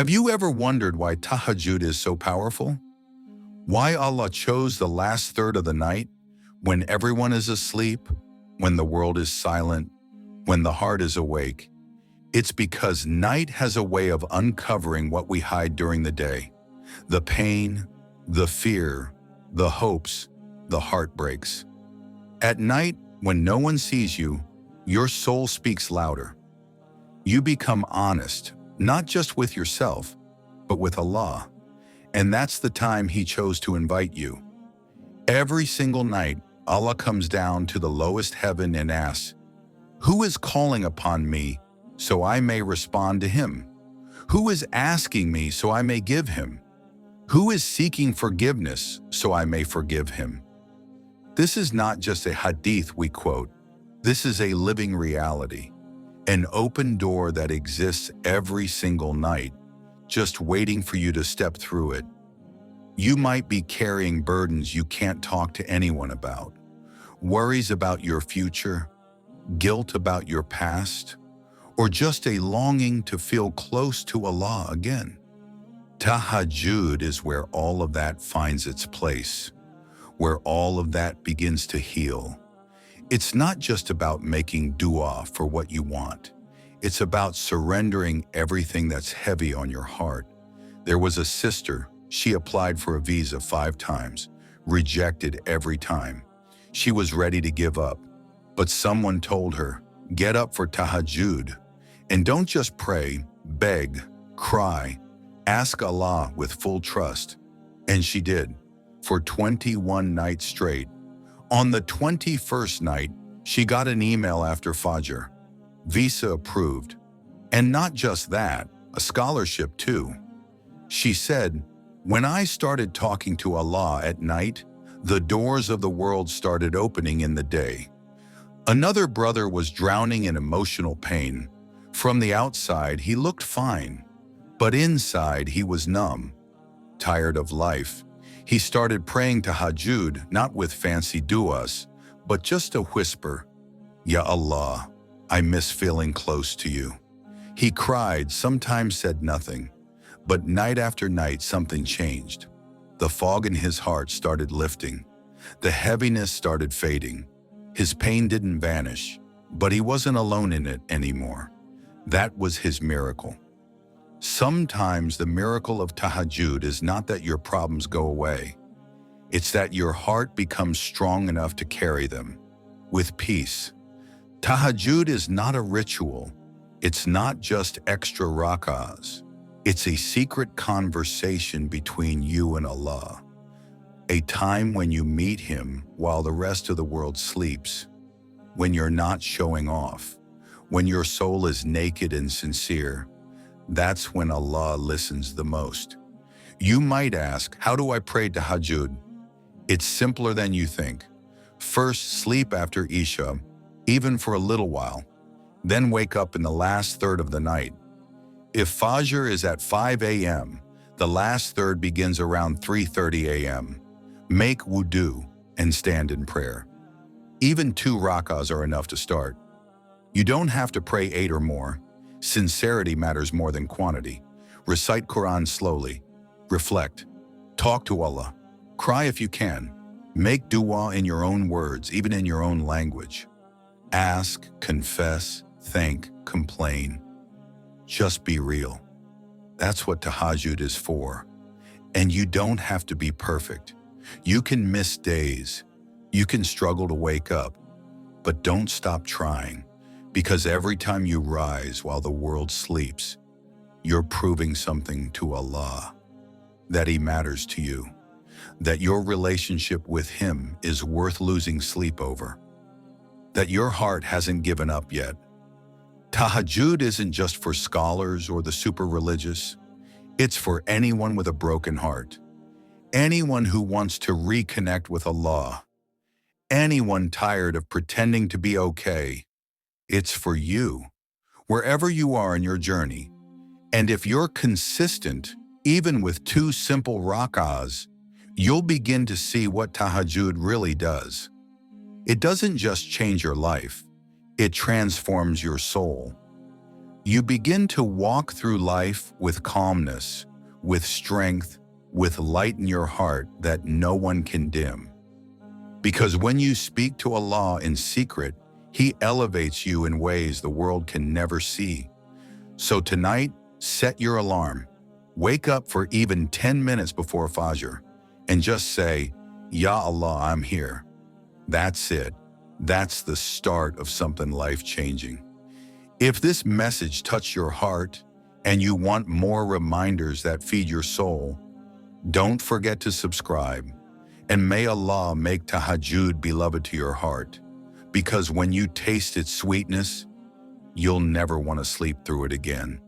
Have you ever wondered why Tahajjud is so powerful? Why Allah chose the last third of the night, when everyone is asleep, when the world is silent, when the heart is awake? It's because night has a way of uncovering what we hide during the day. The pain, the fear, the hopes, the heartbreaks. At night, when no one sees you, your soul speaks louder. You become honest, not just with yourself, but with Allah. And that's the time He chose to invite you. Every single night, Allah comes down to the lowest heaven and asks, "Who is calling upon me so I may respond to him? Who is asking me so I may give him? Who is seeking forgiveness so I may forgive him?" This is not just a hadith we quote. This is a living reality. An open door that exists every single night, just waiting for you to step through it. You might be carrying burdens you can't talk to anyone about, worries about your future, guilt about your past, or just a longing to feel close to Allah again. Tahajjud is where all of that finds its place, where all of that begins to heal. It's not just about making dua for what you want. It's about surrendering everything that's heavy on your heart. There was a sister, she applied for a visa 5 times, rejected every time. She was ready to give up, but someone told her, "Get up for Tahajjud, and don't just pray, beg, cry, ask Allah with full trust." And she did, for 21 nights straight. On the 21st night, she got an email after Fajr, visa approved. And not just that, a scholarship too. She said, "When I started talking to Allah at night, the doors of the world started opening in the day." Another brother was drowning in emotional pain. From the outside, he looked fine, but inside he was numb, tired of life. He started praying Tahajjud, not with fancy du'as, but just a whisper, "Ya Allah, I miss feeling close to you." He cried, sometimes said nothing, but night after night something changed. The fog in his heart started lifting. The heaviness started fading. His pain didn't vanish, but he wasn't alone in it anymore. That was his miracle. Sometimes the miracle of Tahajjud is not that your problems go away. It's that your heart becomes strong enough to carry them, with peace. Tahajjud is not a ritual. It's not just extra rak'ahs. It's a secret conversation between you and Allah. A time when you meet Him while the rest of the world sleeps. When you're not showing off. When your soul is naked and sincere. That's when Allah listens the most. You might ask, how do I pray Tahajjud? It's simpler than you think. First, sleep after Isha, even for a little while. Then wake up in the last third of the night. If Fajr is at 5 a.m., the last third begins around 3:30 a.m. Make wudu and stand in prayer. Even 2 rak'ahs are enough to start. You don't have to pray 8 or more. Sincerity matters more than quantity. Recite Quran slowly. Reflect. Talk to Allah. Cry if you can. Make dua in your own words, even in your own language. Ask, confess, thank, complain. Just be real. That's what Tahajjud is for. And you don't have to be perfect. You can miss days. You can struggle to wake up. But don't stop trying. Because every time you rise while the world sleeps, you're proving something to Allah, that He matters to you, that your relationship with Him is worth losing sleep over, that your heart hasn't given up yet. Tahajjud isn't just for scholars or the super religious. It's for anyone with a broken heart, anyone who wants to reconnect with Allah, anyone tired of pretending to be okay. It's for you, wherever you are in your journey. And if you're consistent, even with 2 simple rak'ahs, you'll begin to see what Tahajjud really does. It doesn't just change your life, it transforms your soul. You begin to walk through life with calmness, with strength, with light in your heart that no one can dim. Because when you speak to Allah in secret, He elevates you in ways the world can never see. So tonight, set your alarm. Wake up for even 10 minutes before Fajr and just say, Ya Allah, I'm here. That's it. That's the start of something life-changing. If this message touched your heart and you want more reminders that feed your soul, don't forget to subscribe. And may Allah make Tahajjud beloved to your heart, because when you taste its sweetness, you'll never want to sleep through it again.